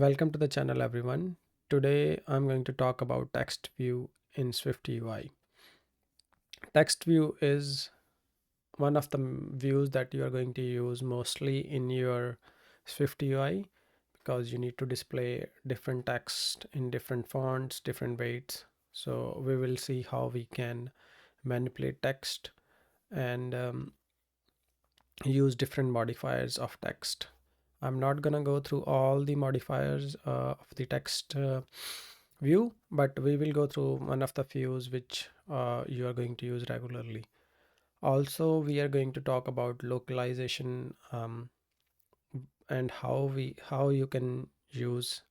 Welcome to the channel everyone. Today I'm going to talk about text view in SwiftUI. Text view is one of the views that you are going to use mostly in your SwiftUI because you need to display different text in different fonts, different weights. So we will see how we can manipulate text and use different modifiers of text. I'm not gonna go through all the modifiers of the text view, but we will go through one of the views which you are going to use regularly. Also, we are going to talk about localization and how you can use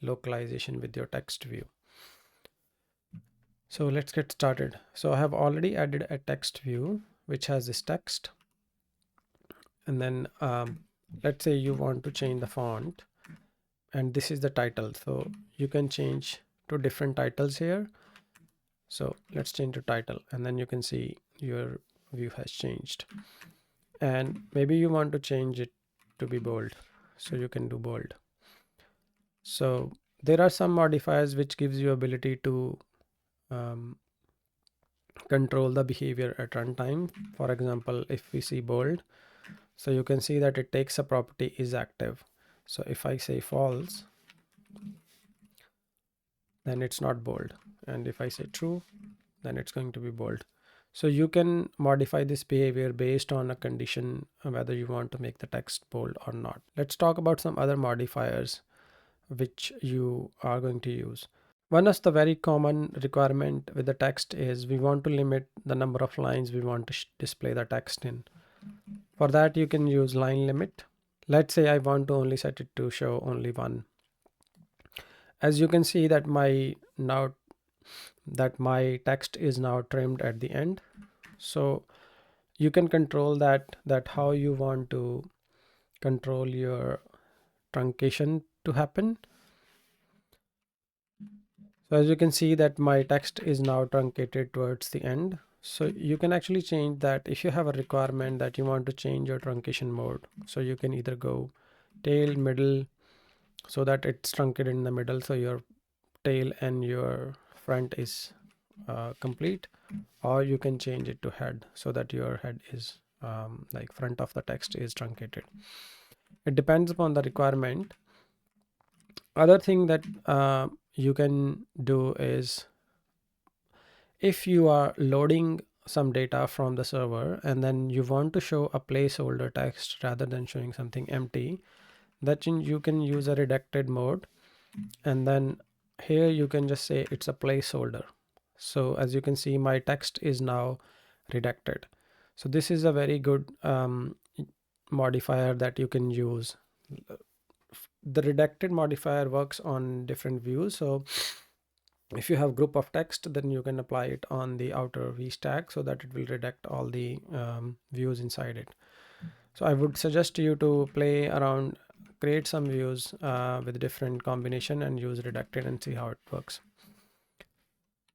localization with your text view. So let's get started. So I have already added a text view which has this text, and then let's say you want to change the font, and this is the title, so you can change to different titles here. So let's change the title, and then you can see your view has changed. And maybe you want to change it to be bold, so you can do bold. So there are some modifiers which gives you ability to control the behavior at runtime. For example, if we see bold, so you can see that it takes a property is active. So if I say false, then it's not bold, and if I say true, then it's going to be bold. So you can modify this behavior based on a condition whether you want to make the text bold or not. Let's talk about some other modifiers which you are going to use. One of the very common requirement with the text is we want to limit the number of lines we want to display the text in. For that you can use line limit. Let's say I want to only set it to show only one. As you can see that my text is now trimmed at the end. So you can control that how you want to control your truncation to happen. So as you can see that my text is now truncated towards the end. So you can actually change that if you have a requirement that you want to change your truncation mode. So you can either go tail, middle, so that it's truncated in the middle, so your tail and your front is complete, or you can change it to head so that your head is like front of the text is truncated. It depends upon the requirement. Other thing that you can do is if you are loading some data from the server and then you want to show a placeholder text rather than showing something empty, that you can use a redacted mode, and then here you can just say it's a placeholder. So as you can see, my text is now redacted. So this is a very good modifier that you can use. The redacted modifier works on different views. So if you have group of text, then you can apply it on the outer v stack so that it will redact all the views inside it. So I would suggest you to play around, create some views with different combination and use redacted and see how it works.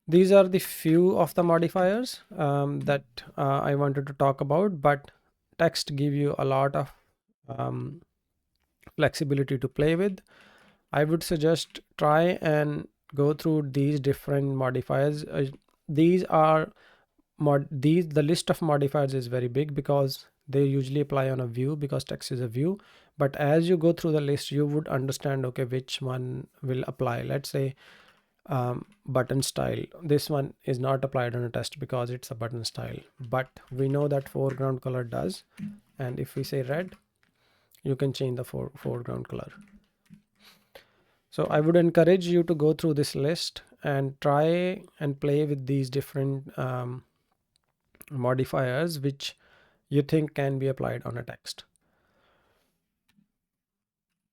These are the few of the modifiers that I wanted to talk about, but text give you a lot of flexibility to play with. I would suggest try and go through these different modifiers. These are the list of modifiers is very big because they usually apply on a view because text is a view. But as you go through the list, you would understand, okay, which one will apply. Let's say button style. This one is not applied on a text because it's a button style, but we know that foreground color does. And if we say red, you can change the foreground color. So I would encourage you to go through this list and try and play with these different modifiers which you think can be applied on a text.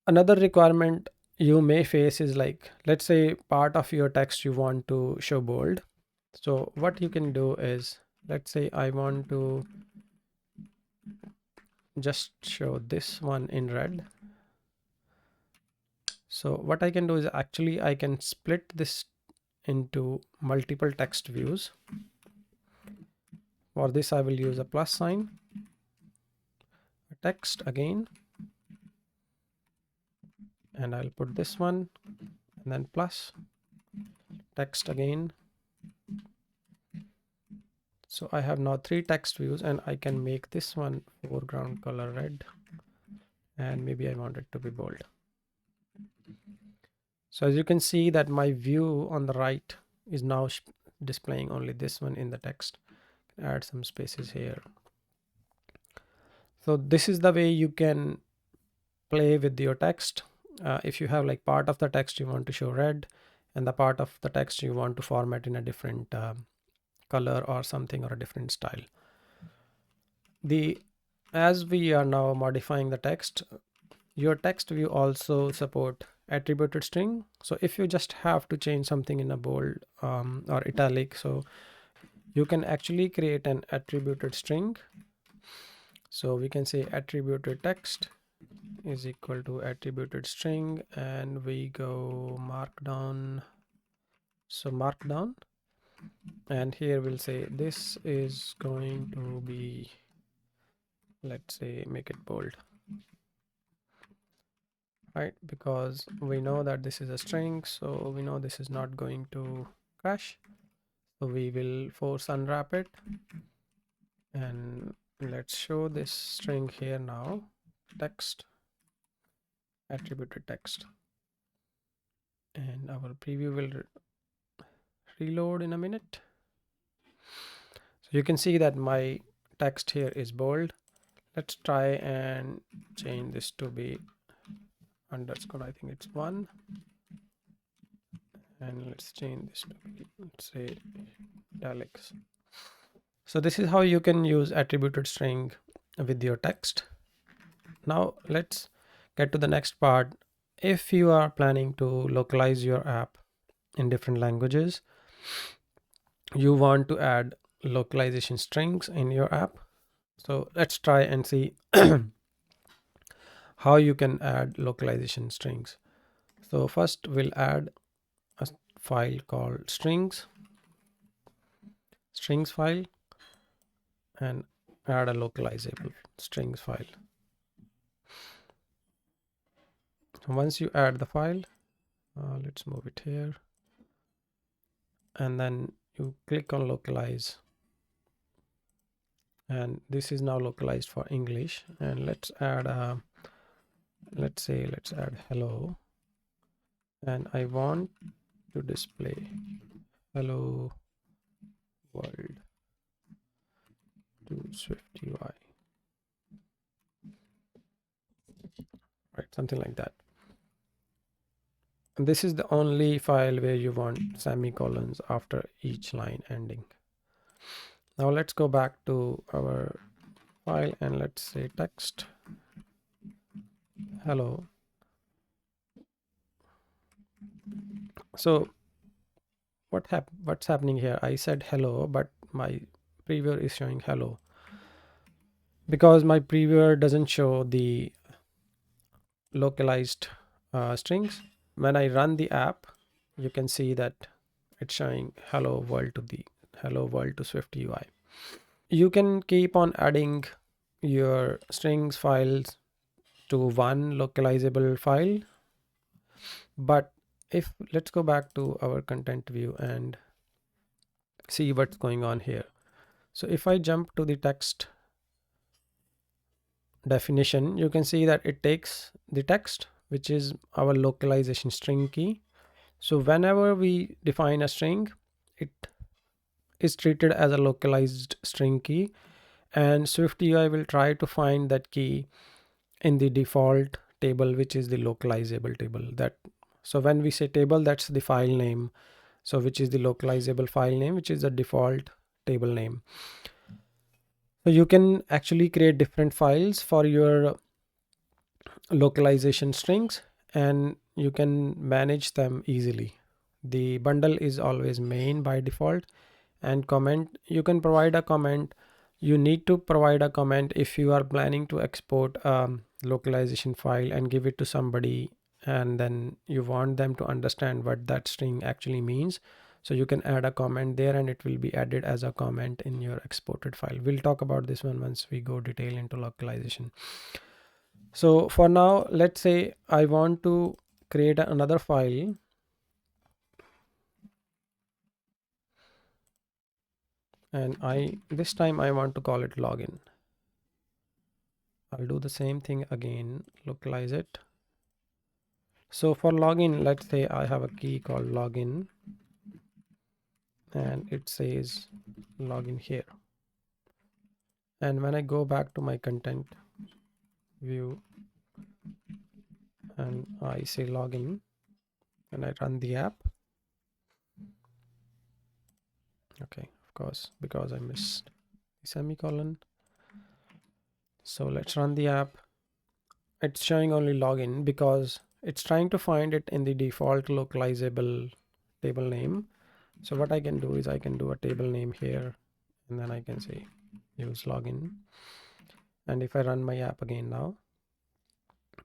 Another requirement you may face is, like, let's say part of your text you want to show bold. So what you can do is, let's say I want to just show this one in red. So what I can do is actually I can split this into multiple text views. For this I will use a plus sign, a text again, and I'll put this one and then plus text again. So I have now 3 text views, and I can make this one foreground color red, and maybe I want it to be bold. So as you can see that my view on the right is now displaying only this one in the text. Add some spaces here. So this is the way you can play with your text. If you have like part of the text you want to show red, and the part of the text you want to format in a different color or something, or a different style. As we are now modifying the text, your text view also support attributed string. So if you just have to change something in a bold or italic, so you can actually create an attributed string. So we can say attributed text is equal to attributed string, and we go markdown. So markdown, and here we'll say this is going to be, let's say, make it bold, right? Because we know that this is a string, so we know this is not going to crash. So we will force unwrap it, and let's show this string here now. Text, attributed text, and our preview will reload in a minute. So you can see that my text here is bold. Let's try and change this to be underscore, I think it's 1, and let's change this to be, let's say, italics. So this is how you can use attributed string with your text. Now let's get to the next part. If you are planning to localize your app in different languages, you want to add localization strings in your app. So let's try and see how you can add localization strings. So first we'll add a file called strings file, and add a localizable strings file. So once you add the file, let's move it here, and then you click on localize, and this is now localized for English. And let's add a, let's add hello, and I want to display hello world to SwiftUI, right? Something like that. And this is the only file where you want semicolons after each line ending. Now let's go back to our file, and let's say text hello. So what's happening here? I said hello, but my previewer is showing hello because my previewer doesn't show the localized strings. When I run the app, you can see that it's showing hello world to SwiftUI. You can keep on adding your strings files to one localizable file, but if let's go back to our content view and see what's going on here. So if I jump to the text definition, you can see that it takes the text, which is our localization string key. So whenever we define a string, it is treated as a localized string key, and SwiftUI will try to find that key in the default table, which is the localizable table. That so when we say table, that's the file name, so which is the localizable file name, which is the default table name. So you can actually create different files for your localization strings, and you can manage them easily. The bundle is always main by default, and comment, you can provide a comment. You need to provide a comment if you are planning to export localization file and give it to somebody, and then you want them to understand what that string actually means. So you can add a comment there, and it will be added as a comment in your exported file. We'll talk about this one once we go detail into localization. So for now, let's say I want to create another file, and this time I want to call it login. I'll do the same thing again, localize it. So for login, let's say I have a key called login, and it says login here. And when I go back to my content view and I say login and I run the app, okay, of course, because I missed the semicolon. So let's run the app. It's showing only login because it's trying to find it in the default localizable table name. So what I can do is I can do a table name here, and then I can say use login. And if I run my app again now,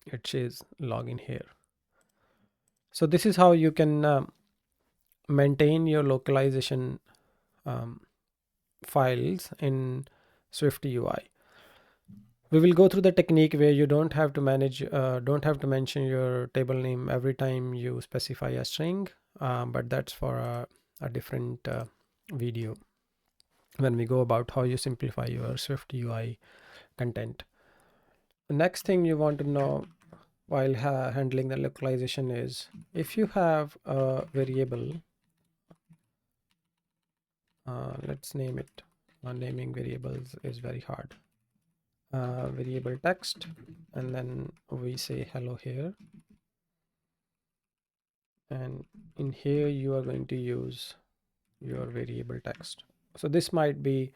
it says login here. So this is how you can maintain your localization files in SwiftUI. We will go through the technique where you don't have to mention your table name every time you specify a string, but that's for a different video when we go about how you simplify your SwiftUI content. The next thing you want to know while handling the localization is if you have a variable, let's name it. Naming variables is very hard. Variable text, and then we say hello here, and in here you are going to use your variable text. So this might be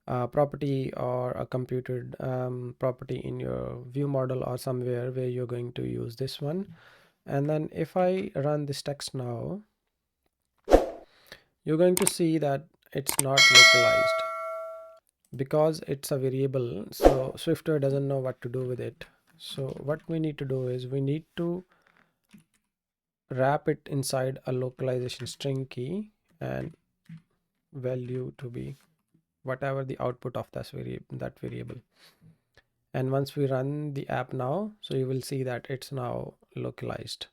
a property or a computed property in your view model or somewhere where you're going to use this one. And then if I run this text now, you're going to see that it's not localized because it's a variable. So SwiftUI doesn't know what to do with it. So what we need to do is we need to wrap it inside a localization string key and value to be whatever the output of that variable. And once we run the app now, so you will see that it's now localized.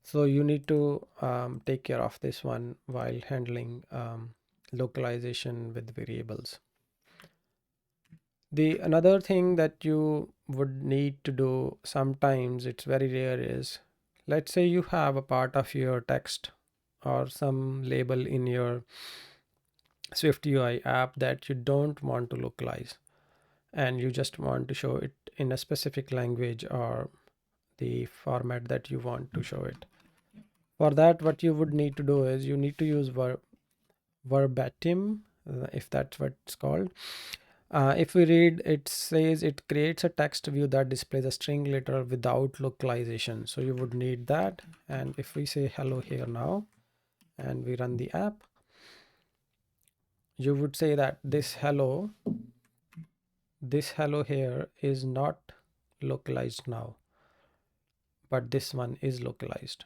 So you need to take care of this one while handling localization with variables. The another thing that you would need to do sometimes, it's very rare, is let's say you have a part of your text or some label in your SwiftUI app that you don't want to localize, and you just want to show it in a specific language or the format that you want to show it. For that, what you would need to do is you need to use verbatim, if that's what it's called. If we read, it says it creates a text view that displays a string literal without localization. So you would need that. And if we say hello here now and we run the app, you would say that this hello here is not localized now, but this one is localized.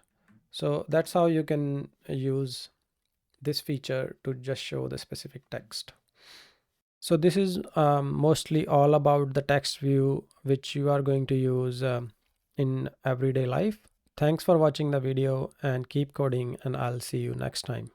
So that's how you can use this feature to just show the specific text. So this is mostly all about the text view which you are going to use in everyday life. Thanks for watching the video and keep coding, and I'll see you next time.